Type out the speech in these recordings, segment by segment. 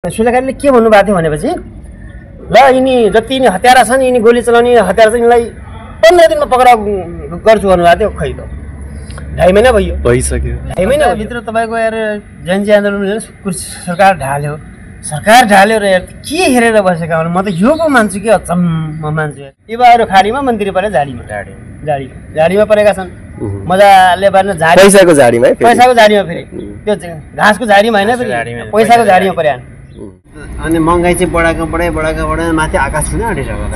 सुलेखाले के भन्नुभएको थियो भनेपछि ल यिनी जति यिनी हतियारा छन् यिनी गोली चलाउने हतियार चाहिँ यिनलाई 15 दिनमा पक्राउ गर्छु भन्नुभएको थियो। खै त 2.5 महिना भइसक्यो। 2.5 महिनाभित्र तपाईँको यार जनजी आन्दोलन सरकार ढाल्यो र यार के हेरेर बसेका हुन्। म त यो पो मान्छु कि अचम्म मान्छु। युवाहरू खाडीमा मन्त्री परे झाडीमा परेका छन्। मजाले बार्न पैसाको झाडीमा फेरि त्यो घाँसको झाडीमा होइन फेरि पैसाको झाडीमा परे। अनि महँगाई चाहिँ बढाएको माथि आकाश छुन आँटिसक्यो त।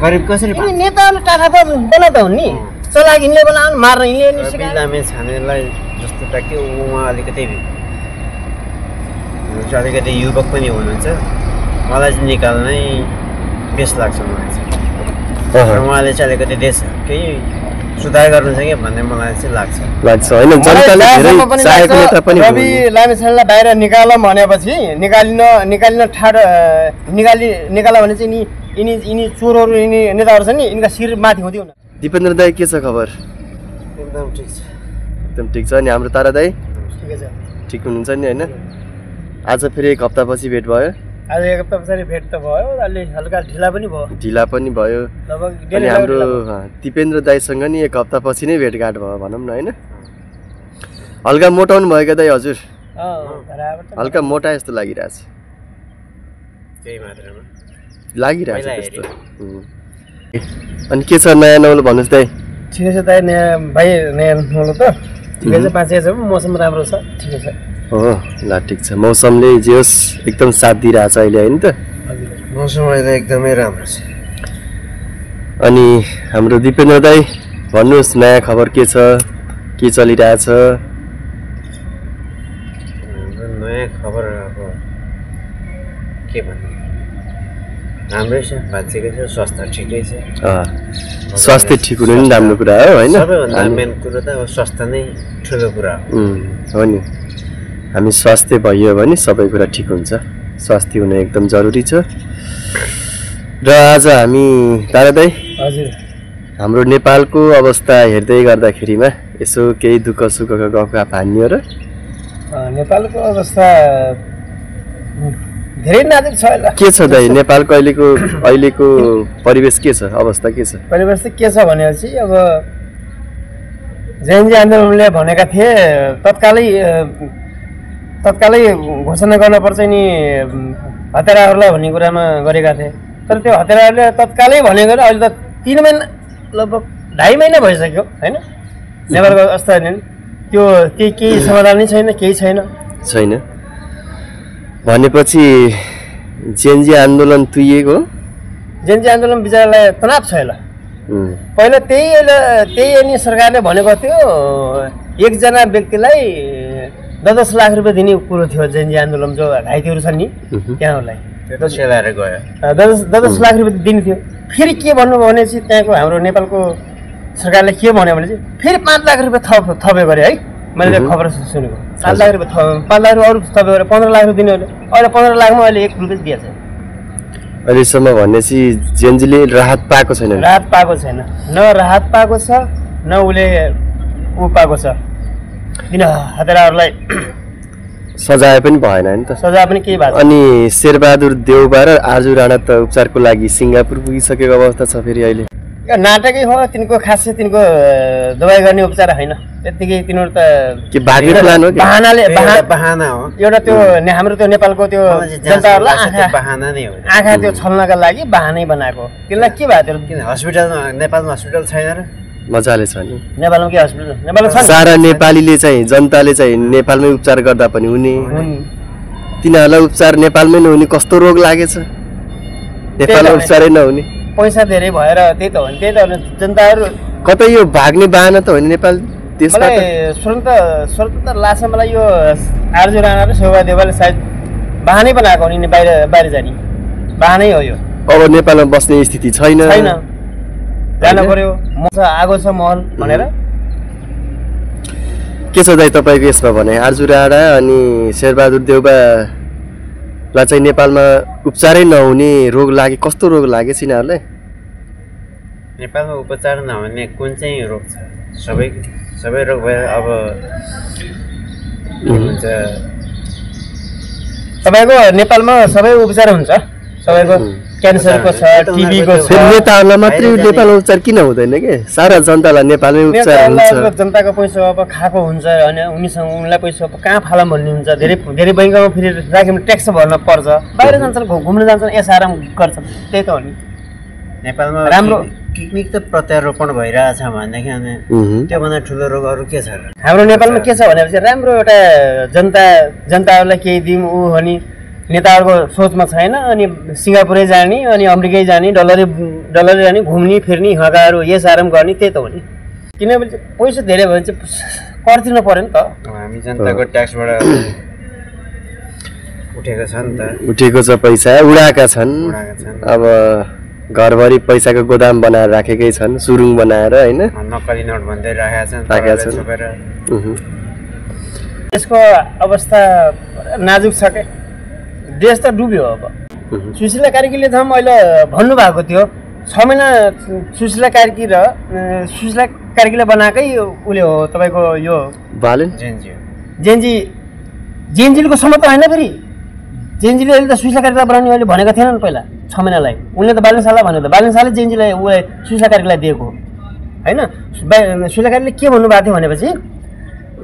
गरिब कसरी नेताहरू टाढा त बना त हुन् नि चलाक यिनले बनाउनु मार्न यिनले बिलामे छानेलाई जस्तो टाके उहाँ अलिकति युवक पनि हुनुहुन्छ। मलाई चाहिँ निकाल्नै बेस लाग्छ। मलाई चाहिँ उहाँले चाहिँ अलिकति देश केही सुधार गर्नु छ कि भन्ने मलाई चाहिँ लाग्छ हैन। जनताले धेरै चाहेको नेता पनि रवि लामेछानेलाई बाहिर निकालौँ भनेपछि निकालिन ठाडो निकाला भने चाहिँ यिनी चोरहरू यिनी नेताहरू छन् नि यिनका शिर माथि हुँदै हुन्। दिपेन्द्र दाइ के छ खबर? एकदम ठिक छ। अनि हाम्रो तारा दाइ ठिकै छ? ठिक हुनुहुन्छ नि हैन? आज फेरि एक हप्तापछि भेट भयो। आज एक हप्ता पछाडि भेट त भयो। अलि हल्का ढिला पनि भयो। अनि हाम्रो दिपेन्द्र दाइसँग नि एक हप्तापछि नै भेटघाट भयो भनौँ न हैन? हल्का मोटाउनु भयो क्या दाइ हजुर? हल्का मोटा जस्तो लागिरहेछ। त्यही मात्रामा लागिरहेछ त्यस्तो। अनि के छ नयाँ नौलो भन्नुहोस् दाइ? ठिकै छ दाइ। नयाँ नौलो त ठिकै छ। 5 छ मौसम राम्रो छ। ठिकै छ। हो ल ठिक छ। मौसमले जे होस् एकदम साथ दिइरहेछ अहिले होइन त? मौसम अहिले एकदमै राम्रो छ। अनि हाम्रो दिपेन्द्र दाइ भन्नुहोस् नयाँ खबर के छ? के चलिरहेछ? नयाँ खबर अब के भन्नु, राम्रै छ। बाँचेकै छ। स्वास्थ्य ठिकै छ। स्वास्थ्य ठिक हुनु नि राम्रो कुरा हो होइन? सबैभन्दा मेन कुरो त अब स्वास्थ्य नै ठुलो कुरा हो नि। हामी स्वास्थ्य भइयो भने सबै कुरा ठिक हुन्छ। स्वास्थ्य हुनु एकदम जरुरी छ। र आज हामी तारा दाइ हाम्रो नेपालको अवस्था हेर्दै गर्दाखेरिमा यसो केही दुःख सुखका गफका भान्यो र? नेपालको अवस्था धेरै नाजुक छ। के छ दाइ नेपालको अहिलेको परिवेश के छ? अवस्था के छ? परिवेश चाहिँ के छ भनेपछि अब जनजी आन्दोलनले भनेका थिए तत्कालै घोषणा गर्नुपर्छ नि हतियारहरूलाई भन्ने कुरामा गरेका थिए। तर त्यो हतियारहरूले तत्कालै भनेको अहिले त 3 महिना लगभग 2.5 महिना भइसक्यो होइन? नेपालको अवस्था त्यो केही समाधान नै छैन। केही छैन भनेपछि जेनजी आन्दोलन तुइएको? जेनजी आन्दोलन बिचरालाई तनाव छ। पहिला त्यही अनि सरकारले भनेको थियो एकजना व्यक्तिलाई 10 लाख रुपियाँ दिने कुरो थियो। जेनजी आन्दोलन जो घाइतेहरू छन् नि त्यहाँहरूलाई त्यो त सेलाएर गयो। 10 लाख रुपियाँ दिने थियो। फेरि के भन्नुभयो भनेपछि त्यहाँको हाम्रो नेपालको सरकारले के भन्यो भने चाहिँ फेरि 5 लाख रुपियाँ थपेको अरे है। मैले त्यो खबर सुनेको 5 लाख रुपियाँ 5 लाख रुपियाँ अरू थपेको अरे 15 लाख रुपियाँ दिने अहिले 15 लाखमा अहिले 1 रुपियाँ दिएको छैन अहिलेसम्म। भनेपछि जेनजीले राहत पाएको छैन? राहत पाएको छैन। न राहत पाएको छ न उसले पाएको छ। किन हतियारहरूलाई सजाय पनि भएन नि त? सजाय पनि केही भएको। अनि शेरबहादुर देउबा र आजु राणा त उपचारको लागि सिङ्गापुर पुगिसकेको अवस्था छ फेरि अहिले? नाटकै हो। तिनको खासै तिनको दबाई गर्ने उपचार होइन। त्यतिकै तिनीहरू त के भाग्ने प्लान हो? बहाना हो एउटा। त्यो हाम्रो त्यो नेपालको त्यो जनताहरूलाई आँखा त्यो छल्नका लागि बहानै बनाएको। त्यसलाई के भएको थियो? किन हस्पिटलमा नेपालमा हस्पिटल छैन र? मजाले छ नि नेपालमा। के हस्पिटल नेपालमा छ? सारा नेपालीले चाहिँ जनताले चाहिँ नेपालमै उपचार गर्दा पनि हुने। तिनीहरूलाई उपचार नेपालमै नहुने कस्तो रोग लागेछ? नेपालमा उपचारै नहुने? पैसा धेरै भएर त्यही त हो नि। त्यही त जनताहरू कतै यो भाग्ने बाहना त होइन नेपाल देशबाट? स्वतन्त्र लाग्छ मलाई यो आर्जु राणा र शोभा देवालले सायद बाहनै बनाएको हो नि बाहिर जाने बाहनै हो यो। अब नेपालमा बस्ने स्थिति छैन। जानु पर्यो। आगो छ महल भनेर। के छ दाइ तपाईँको यसमा भने? आर्जु राणा अनि शेरबहादुर देउबालाई चाहिँ नेपालमा उपचारै नहुने रोग लागे। कस्तो रोग लागेछ यिनीहरूलाई? नेपालमा उपचार नहुने कुन चाहिँ रोग छ? सबै रोग भएर अब के भन्छ तपाईँको नेपालमा सबै उपचार हुन्छ सबैको क्यान्सरको छ टिबीको छ नेताहरूलाई मात्रै नेपालमा उपचार किन हुँदैन के सारा जनतालाई नेपालमै उपचार हुन्छ जनताको पैसा अब खाएको हुन्छ अनि उनलाई पैसा अब कहाँ फालम भन्ने हुन्छ धेरै धेरै बैङ्कमा फेरि राख्यो भने ट्याक्स भर्न पर्छ बाहिर जान्छन् घुम्न जान्छन् एसआरएम गर्छन् त्यही त हो नि नेपालमा राम्रो पिकनिक त प्रत्यारोपण भइरहेछ भनेदेखि अनि त्योभन्दा ठुलो रोग अरू के छ हाम्रो नेपालमा के छ भनेपछि राम्रो एउटा जनताहरूलाई केही दिउँ ऊ भने नेताहरूको सोचमा छैन अनि सिङ्गापुरै जाने अनि अमेरिकै जाने डलरै जाने घुम्ने फिर्ने हगाहरू एसआरएम गर्ने त्यही त हो नि किनभने पैसा धेरै भयो भने चाहिँ कर तिर्नु पऱ्यो नि त हामी जनताको ट्याक्सबाट उठेको छ नि त उठेको छ पैसा उडाएका छन् अब घरभरि पैसाको गोदाम बनाएर राखेकै छन् सुरुङ बनाएर होइन नक्कली नोट भन्दै राखेका छन् यसको अवस्था नाजुक छ के देश त डुब्यो अब सुशीला कार्कीले त मैले भन्नुभएको थियो 6 महिना सुशीला कार्की र सुशीला कार्कीले बनाएकै उसले हो तपाईँको यो बालन जेन्जीको सम्मत होइन फेरि जेन्जीले अहिले त सुशीला कार्कीलाई बनाउने अहिले भनेको थिएन नि पहिला 6 महिनालाई उनले त बालन शाहलाई भनेको त बालन शाहले जेन्जीलाई उसलाई सुशीला कार्कीलाई दिएको होइन सुशीला कार्कीले के भन्नुभएको थियो भनेपछि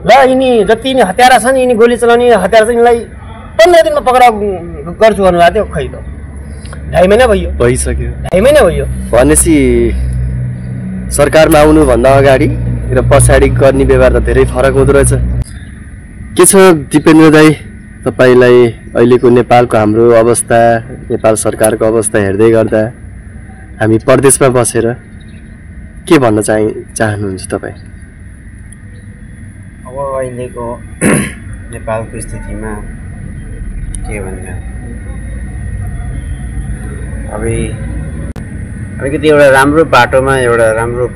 ल यिनी जति यिनी हतियारा छन् यिनी गोली चलाउने हतियार चाहिँ यिनलाई 15 दिनमा पक्राउ गर्छु भन्नुभएको थियो खै त 2.5 महिना भइसक्यो 2.5 महिना भयो भनेपछि सरकारमा आउनुभन्दा अगाडि र पछाडि गर्ने व्यवहार त धेरै फरक हुँदो रहेछ के छ दिपेन्द्र दाई तपाईँलाई अहिलेको नेपालको हाम्रो अवस्था नेपाल सरकारको अवस्था हेर्दै गर्दा हामी परदेशमा बसेर के भन्न चाहनुहुन्छ तपाईँ अब अहिलेको नेपालको स्थितिमा के भन्ने अलिकति एउटा राम्रो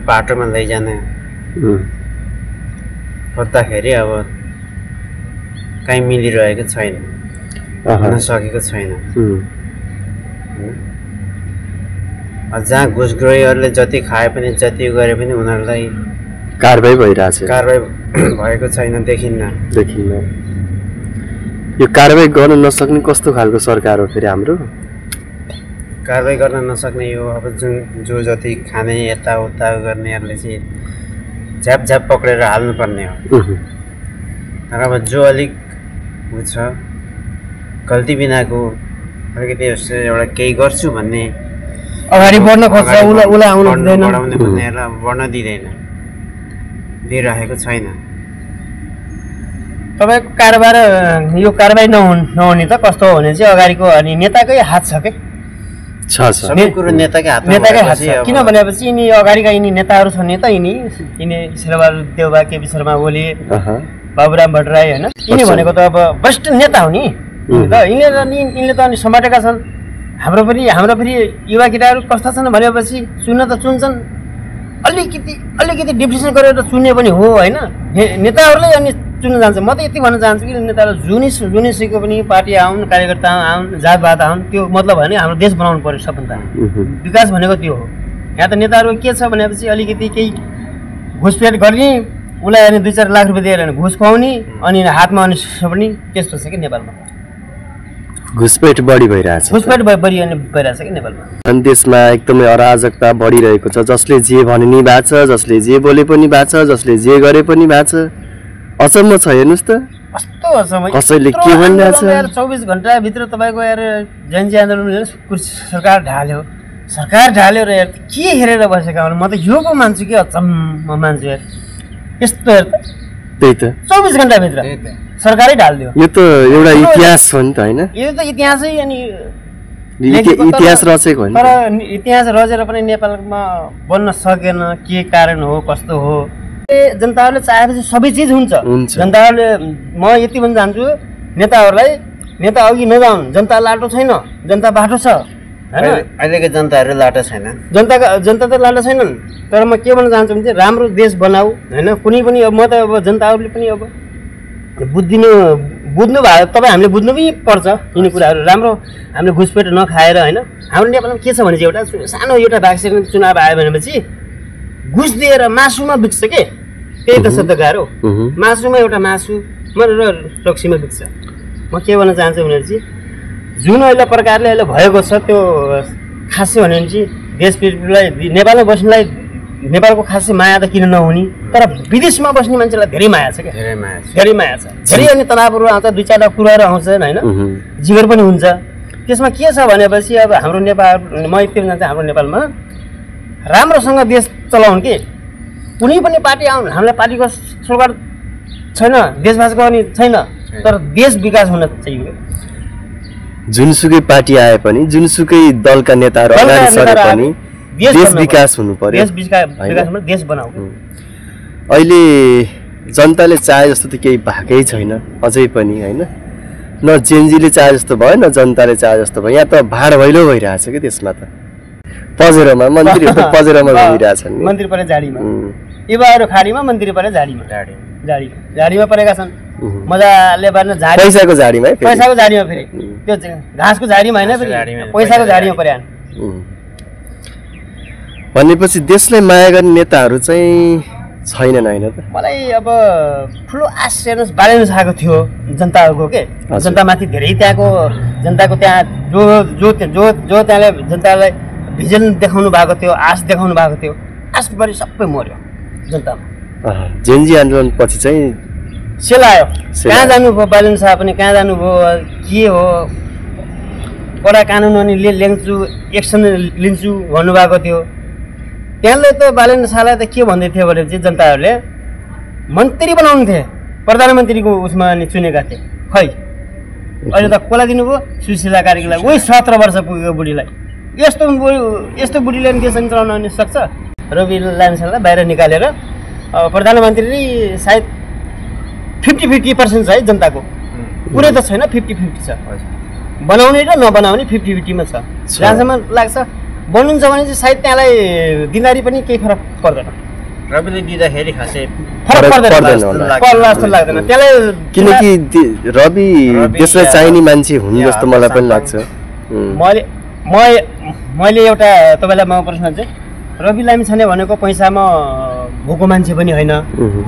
बाटोमा लैजान खोज्दाखेरि अब कहीँ मिलिरहेको छैन हुन सकेको छैन जहाँ घुसखोरीहरूले जति खाए पनि जति गरे पनि उनीहरूलाई कारबाही भइरहेछ कारबाही भएको छैन देखिन्न यो कारबाही गर्न नसक्ने कस्तो खालको सरकार हो फेरि हाम्रो कारबाही गर्न नसक्ने यो अब जो जति खाने यताउता गर्नेहरूले चाहिँ झ्याप पक्रेर हाल्नुपर्ने हो तर अब जो अलिक छ गल्ती बिनाको अलिकति एउटा केही गर्छु भन्ने अगाडि बढ्न खोज्छ उसलाई आउनु दिँदैन बढाउने भन्नेहरूलाई बढ्न दिइरहेको छैन तपाईँको कारोबार यो कारबाही नहुने त कस्तो हो भने चाहिँ अगाडिको अनि नेताकै हात छ के सबै कुरो नेताकै हात छ किन भनेपछि यिनी अगाडिका यिनी नेताहरू छन् नि त यिनी शेरबहादुर देउबा केपी शर्मा ओली बाबुराम भट्टराई होइन यिनी भनेको त अब वरिष्ठ नेता हो नि यिनले त अनि समाटेका छन् हाम्रो फेरि युवा केटाहरू कस्ता छन् भनेपछि चुन्न त चुन्छन् अलिकति डिप्रेसन गरेर चुन्ने पनि हो होइन नेताहरूलाई अनि चुन्न जान्छ म त यति भन्न चाहन्छु कि नेताहरू जुनिसकेको पनि पार्टी आउन् कार्यकर्ता आउन् जातभात आउन् त्यो मतलब होइन हाम्रो देश बनाउनु पर्यो सबभन्दा विकास भनेको त्यो हो यहाँ त नेताहरू के छ भनेपछि अलिकति केही घुसपेट गर्ने उसलाई अनि 2-4 लाख रुपियाँ दिएर घुस खुवाउने अनि हातमा अनि पनि त्यस्तो छ कि नेपालमा घुसपेट बढी भइरहेछ कि नेपालमा अनि देशमा एकदमै अराजकता बढिरहेको छ जसले जे भने नि भएको छ जसले जे बोले पनि भएको छ जसले जे गरे पनि भएको छ अचम्म छ हेर्नुहोस् त कस्तो अचम्म कसैले के भनिरहेछ 24 घण्टाभित्र तपाईँको यार जनजी आन्दोलन सरकार ढाल्यो र यार के हेरेर बसेका हुन् म त यो पो मान्छु कि अचम्म मान्छु यार यस्तो यार त्यही त 24 घण्टाभित्र सरकारै ढाल्दियो यो त एउटा इतिहास हो नि त होइन यो त इतिहासै अनि इतिहास रचेको होइन तर इतिहास रचेर पनि नेपालमा बन्न सकेन के कारण हो कस्तो हो जनताहरूले चाहेपछि सबै चिज हुन्छ जनताहरूले म यति भन्न चाहन्छु नेता अघि नजाउन् जनता लाटो छैन जनता बाटो छ हैन अहिलेको जनताहरू लाटो छैन जनता त लाटो छैनन् तर म के भन्न चाहन्छु भने राम्रो देश बनाऊ हैन कुनै पनि अब म त अब जनताहरूले पनि अब बुझ्नु भयो तपाईँ हामीले बुझ्नु पनि पर्छ यिनी कुराहरू राम्रो हामीले घुसपेट नखाएर होइन हाम्रो नेपालमा के छ भने चाहिँ एउटा सानो एउटा भाग सेकेन्ड चुनाव आयो भनेपछि घुस दिएर मासुमा बिक्छ के त्यही त सत्य हो मासुमा एउटा मासु र रक्सीमा बिक्छ म के भन्न चाहन्छु भनेपछि जुन अहिले प्रकारले अहिले भएको छ त्यो खासै भन्यो भने चाहिँ देशलाई नेपालमा बस्नेलाई नेपालको खासै माया त किन नहुने तर विदेशमा बस्ने मान्छेलाई धेरै माया छ क्या धेरै माया छ धेरै अनि तनावहरू आउँछ 2-4 कुराहरू आउँछ होइन जिगर पनि हुन्छ त्यसमा के छ भनेपछि अब हाम्रो नेपाल म यति जान्छ हाम्रो नेपालमा राम्रोसँग देश चलाउनु के कुनै पनि पार्टी आउनु हामीलाई पार्टीको सरकार छैन देशवासको पनि छैन तर देश विकास हुन चाहियो जुनसुकै पार्टी आए पनि जुनसुकै दलका नेताहरू अगाडि सरे पनि देश विकास हुनु पर्यो देश विकासमा देश बनाऊ अहिले जनताले चाहे जस्तो त केही भएकै छैन अझै पनि हैन न जेनजीले चाहे जस्तो भयो न जनताले चाहे जस्तो भयो यहाँ त भाड भैलो भइरहेछ के त्यसमा त पजेरोमा मन्त्रीहरू त पजेरोमा घुमिरहेछन् मन्त्री परे झाडीमा युवाहरू खाडीमा मन्त्री परे झाडीमा झाडीमा परेका छन् मजाले बार्न झाडी पैसाको झाडीमा पैसाको झाडीमा फेरि त्यो घाँसको झाडीमा हैन फेरि पैसाको झाडीमा परे भनेपछि देशलाई माया गर्ने नेताहरू चाहिँ छैनन् हैन त मलाई अब ठुलो आश हेर्नुहोस् बालेन आएको थियो जनताको के जनतामाथि धेरै त्यहाँको जनताको त्यहाँ जो त्यहाँले जनतालाई भिजन देखाउनु भएको थियो आश देखाउनु भएको थियो आशभरि सबै मर्यो जनतामा जेनजी आन्दोलन पछि चाहिँ सेल आयो कहाँ जानुभयो बालेन शाह पनि कहाँ जानुभयो के हो कडा कानुन अनि ल्याउँछु एक्सन लिन्छु भन्नुभएको थियो त्यहाँले त बालेन शाहलाई त के भन्दै थियो भने चाहिँ जनताहरूले मन्त्री बनाउनु थिए प्रधानमन्त्रीको उसमा अनि चुनेका थिए खै अहिले त कसलाई दिनुभयो सुशीला कार्कीलाई उही 17 वर्ष पुगेको बुढीलाई यस्तो बुढीले देश चलाउन अनि सक्छ रवि लामिछानेलाई बाहिर निकालेर प्रधानमन्त्री सायद 50-50% छ है जनताको पुरै त छैन 50-50 छ बनाउने र नबनाउने 50-50 मा छ जहाँसम्म लाग्छ बन्नुहुन्छ भने चाहिँ सायद त्यहाँलाई दिनदारी पनि केही फरक पर्दैन रविले दिँदाखेरि खासै फरक पर्ला जस्तो लाग्दैन त्यसलाई किनकि रवि त्यसलाई चाहिने मान्छे हुन् जस्तो मलाई पनि लाग्छ मैले एउटा तपाईँलाई म प्रश्न चाहिँ रवि लामिछाने भनेको पैसामा भोको मान्छे पनि होइन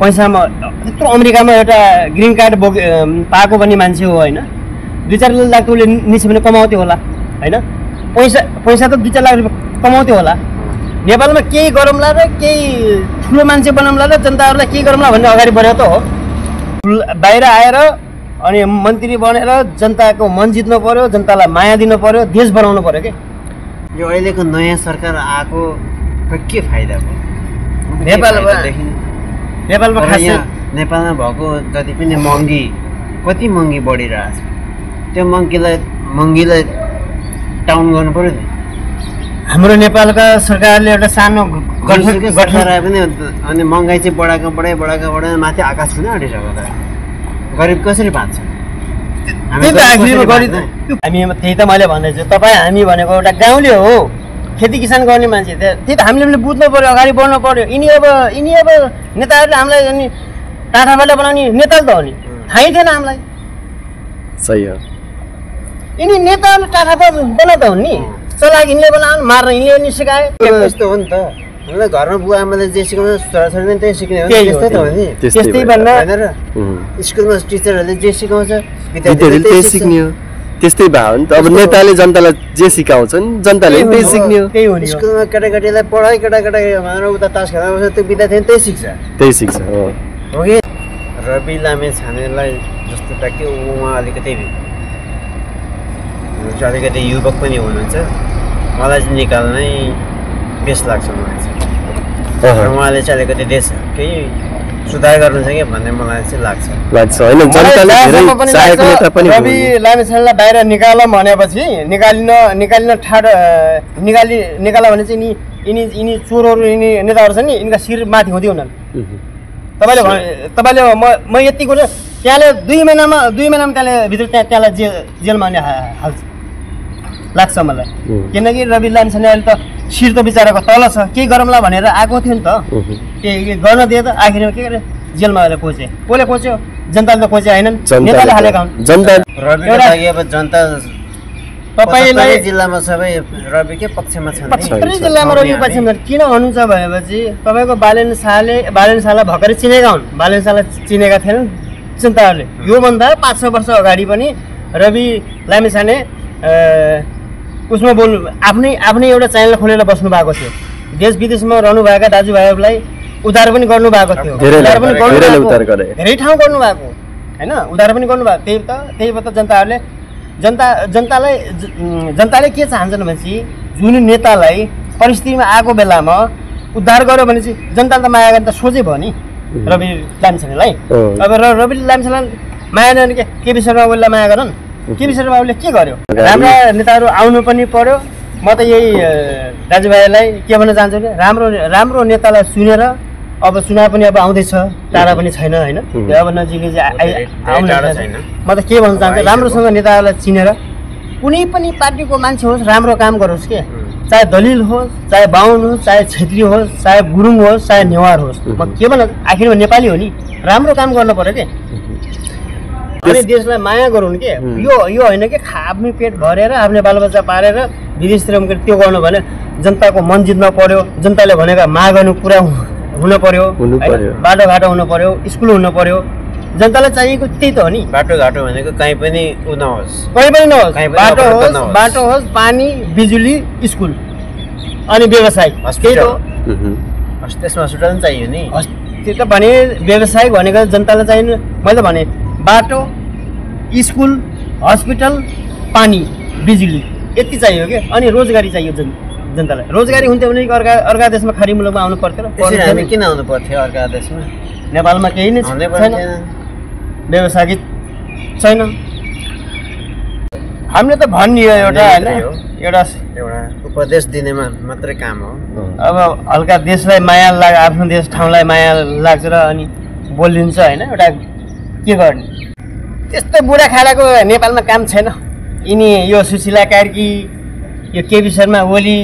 पैसामा त्यत्रो अमेरिकामा एउटा ग्रिन कार्ड पाएको पनि मान्छे हो होइन 2-4 लाख उसले निस्क्यो भने कमाउँथ्यो होला होइन पैसा त 2-4 लाख रुपियाँ कमाउँथ्यो होला नेपालमा केही गरौँला र केही ठुलो मान्छे बनाउँला र जनताहरूलाई केही गरौँला भन्ने अगाडि बढेको त हो बाहिर आएर अनि मन्त्री बनेर जनताको मन जित्नु पर्यो जनतालाई माया दिनु पर्यो देश बनाउनु पर्यो के यो अहिलेको नयाँ सरकार आएको के फाइदा भयो नेपालमा खासै नेपालमा भएको जति पनि महँगी कति महँगी बढिरहेछ त्यो महँगीलाई टाउन गर्नु पर्यो नि हाम्रो नेपालका सरकारले एउटा सानो गठन आए पनि अनि महँगाई चाहिँ बढाएको माथि आकाश छुन आँटिसक्यो त गरिब कसरी बाँच्छ हामी त्यही त मैले भन्दैछु तपाईँ हामी भनेको एउटा गाउँले हो खेती किसान गर्ने मान्छे त्यही त हामीले बुझ्नु पर्यो अगाडि बढ्नु पर्यो यिनी अब नेताहरूले हामीलाई अनि टाढाबाट बनाउने नेता त हो नि थाहै थिएन हामीलाई सही हो यिनी नेताहरूले टाढाबाट बनाउँदा हुन् नि चलाक यिनले बनाउनु मार्न यिनले नि सिकाए यस्तो हो नि त हामीलाई घरमा बुवा आमाले जे सिकाउँछ छोराछोरीले त्यही सिक्ने हो त्यस्तै त हो नि त्यस्तै भन्दा स्कुलमा टिचरहरूले जे सिकाउँछ विद्यार्थीले त्यही सिक्ने हो त्यस्तै भयो नि त अब नेताले जनतालाई जे सिकाउँछन् जनताले त्यही सिक्ने हो स्कुलमा केटाकेटीलाई पढाइ केटाकेटा भनेर उता तास खेल्न बस्छ त्यो विद्यार्थीले त्यही सिक्छ हो कि रवि लामिछानेलाई जस्तो कि उहाँ अलिकति युवक पनि हुनुहुन्छ मलाई चाहिँ निकाल्नै बेस लाग्छ मलाई चाहिँ उहाँले चाहिँ अलिकति देश केही सुधार गर्नु छ कि भन्ने मलाई चाहिँ लाग्छ होइन जनताले धेरै चाहेको नेता पनि रवि लामिछानेलाई बाहिर निकालौँ भनेपछि निकाला भने चाहिँ यिनी चोरहरू यिनी नेताहरू छन् नि यिनका शिर माथि हुँदै हुनन् तपाईँले म यति कुरा त्यहाँले 2 महिनामा त्यहाँले भित्र त्यहाँलाई जेलमा हाल्छ लाग्छ मलाई किनकि रवि लामिछाने अहिले त शिर त बिचराको तल छ केही गरौँला भनेर आएको थियो नि त केही गर्न दिए त आखिरमा के गरे जेलमा गएर कोचे कसले कोच्यो जनताले त कोचे होइनन् नेताले हालेका हुन् तपाईँलाई जिल्लामा सबै रविकै पक्षमा छन् 75 जिल्लामा रवि पक्षमा किन भन्नुहुन्छ भनेपछि तपाईँको बालेन शाहलाई भर्खरै चिनेका हुन् बालेन शाहलाई चिनेका थिएनन् जनताहरूले योभन्दा 5-6 वर्ष अगाडि पनि रवि लामिछाने उसमा बोल्नु आफ्नै एउटा च्यानल खोलेर बस्नु भएको थियो देश विदेशमा रहनुभएका दाजुभाइहरूलाई उद्धार पनि गर्नुभएको थियो धेरै ठाउँ गर्नुभएको होइन उद्धार पनि गर्नुभएको त्यही भएर जनताहरूले जनताले के चाहन्छन् भनेपछि जुन नेतालाई परिस्थितिमा आएको बेलामा उद्धार गर्यो भने चाहिँ जनताले त माया गर्ने त सोझै भयो नि रवि लामिछानेलाई अब रवि लामिछाने माया गर्ने केपी शर्मा ओलीलाई माया गरन् केपी शर्मा ओलीले के गर्यो राम्रा नेताहरू आउनु पनि पर्यो म त यही दाजुभाइलाई के भन्न चाहन्छु भने राम्रो नेतालाई सुनेर अब चुनाव पनि अब आउँदैछ टाढा पनि छैन होइन अब नजिकै आउनु म त के भन्न चाहन्छु राम्रोसँग नेताहरूलाई चिनेर कुनै पनि पार्टीको मान्छे होस् राम्रो काम गरोस् के चाहे दलिल होस् चाहे बाहुन होस् चाहे छेत्री होस् चाहे गुरुङ होस् चाहे नेवार होस् म के भन्न आखिरमा नेपाली हो नि राम्रो काम गर्नु पर्यो के अनि देशलाई माया गरौँ के यो होइन कि आफ्नै पेट भरेर आफ्नै बालबच्चा पारेर विदेशतिर त्यो गर्नु भने जनताको मन जित्न पर्यो जनताले भनेका मागहरू पुरा हुन पर्यो बाटोघाटो हुनु पर्यो स्कुल हुनु पर्यो जनतालाई चाहिएको त्यही त हो नि बाटोघाटो भनेको कहीँ पनि नहोस् बाटो होस् पानी बिजुली स्कुल अनि व्यवसाय त्यही त त्यसमा हस्पिटल पनि चाहियो नि त्यो त भने व्यवसाय भनेको जनतालाई चाहिने मैले भने बाटो स्कुल हस्पिटल पानी बिजुली यति चाहियो कि अनि रोजगारी चाहियो जनतालाई रोजगारी हुन्थ्यो भने अर्का देशमा खाडी मुलुकमा आउनु पर्थ्यो र किन आउनु पर्थ्यो अर्का देशमा नेपालमा केही नै छैन व्यवसाय छैन हामीले त भन्ने एउटा होइन एउटा उपदेश दिनेमा मात्रै काम हो अब हल्का देशलाई माया लाग्छ आफ्नो देश ठाउँलाई माया लाग्छ र अनि बोलिदिन्छ होइन एउटा के गर्ने त्यस्तो बुढा खाडाको नेपालमा काम छैन यिनी यो सुशीला कार्की यो केपी शर्मा ओली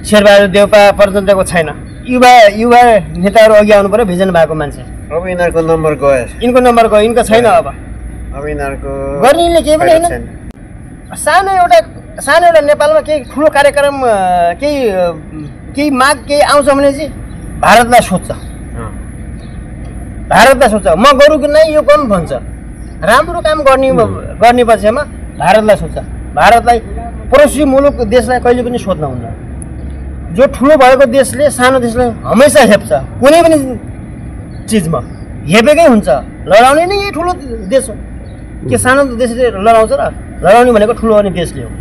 शेरबहादुर देउपा प्रचण्डको छैन युवा नेताहरू अघि आउनु पर्यो भिजन भएको मान्छे अब यिनीहरूको नम्बर गयो यिनको छैन अब यिनीहरूको गर्ने यिनले केही पनि होइन सानो एउटा नेपालमा केही ठुलो कार्यक्रम केही माग केही आउँछ भने चाहिँ भारतलाई सोध्छ म गरौँ कि नै यो गर्नु भन्छ राम्रो काम गर्ने पक्षमा भारतलाई सोध्छ भारतलाई पडोसी मुलुक देशलाई कहिले पनि सोध्न हुन्न जो ठुलो भएको देशले सानो देशलाई हमेसा हेप्छ कुनै पनि चिजमा हेपेकै हुन्छ लडाउने नै यही ठुलो देश हो के सानो देशले लडाउँछ र लडाउने भनेको ठुलो अनि देशले हो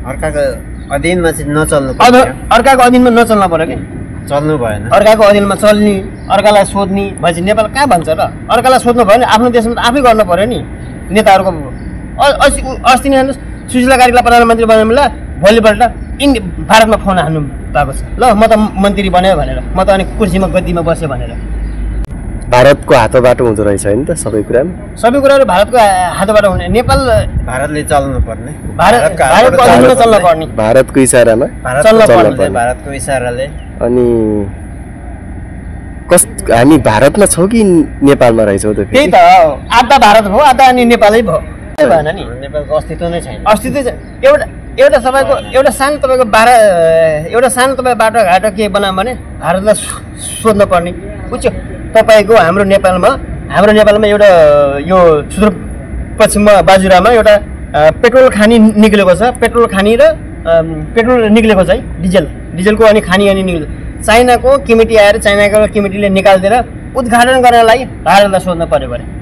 अर्काको अधीनमा चाहिँ नचल्नु अर्काको अधीनमा नचल्न पर्यो कि चल्नु भएन अर्काको अधीनमा चल्ने अर्कालाई सोध्ने भएपछि नेपाल कहाँ भन्छ र अर्कालाई सोध्नु भयो भने आफ्नो देशमा त आफै गर्नु पर्यो नि नेताहरूको अस्ति नै हेर्नुहोस् सुशीला कार्कीलाई प्रधानमन्त्री बनाउनु बेला भोलिपल्ट भारतमा फोन हान्नु भएको छ ल म त मन्त्री बन्यो भनेर म त अनि कुर्सीमा गद्दीमा बसेँ भनेर भारतको हातबाट हुँदो रहेछ होइन त सबै कुराहरू भारतको हातबाट हुने नेपाल भारतले चल्नु पर्ने भारतको अधीनमा चल्न पर्ने भारतको इसारामा भारतको इसाराले अनि हामी भारतमा छौँ कि नेपालमा रहेछौँ त त्यही त आधा भारत भयो आधा अनि नेपालै भयो भएन नि नेपालको अस्तित्व नै छैन एउटा तपाईँको एउटा सानो तपाईँको बाटोघाटो के बनाऊँ भने भारतलाई सोध्नु पर्ने बुझ्यो तपाईँको हाम्रो नेपालमा एउटा यो सुदूरपश्चिममा बाजुरामा एउटा पेट्रोल खानी निक्लेको छ पेट्रोल खानी र पेट्रोल निक्लेको छ है डिजलको अनि खानी अनि निक्लेको चाइनाको कमिटी आएर चाइनाको कमिटीले निकालिदिएर उद्घाटन गर्नलाई भारतलाई सोध्नु पर्यो भने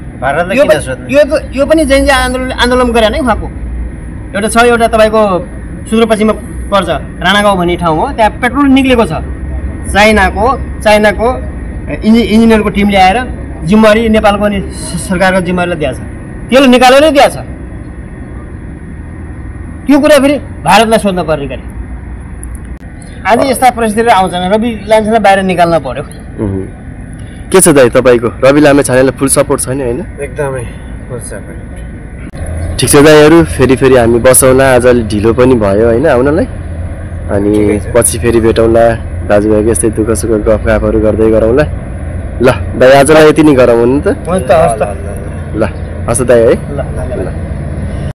यो पनि जैन आन्दोलन गरे नै उहाँको एउटा तपाईँको सुदूरपश्चिममा पर्छ राणागाउँ भन्ने ठाउँ हो त्यहाँ पेट्रोल निक्लेको छ चाइनाको इन्जिनियरको टिमले आएर जिम्मेवारी नेपालको अनि सरकारको जिम्मेवारीलाई दिएको छ त्यसले निकालेरै दिएको छ त्यो कुरा फेरि भारतलाई सोध्न पर्ने गरी आज यस्ता परिस्थितिहरू आउँछन् रवि लामिछानेलाई बाहिर निकाल्न पर्यो के छ दाइ तपाईँको रवि लामिछानेलाई फुल सपोर्ट छैन होइन एकदमै फुल सपोर्ट ठिक छ दाइहरू फेरि हामी बसौँला आज अलि ढिलो पनि भयो होइन आउनलाई अनि पछि फेरि भेटौँला दाजुभाइको यस्तै दुःख सुख गफगाफहरू गर्दै गरौँला ल दाइ आजलाई यति नै गरौँ हुनु त हस् त ल हस् दाइ है ल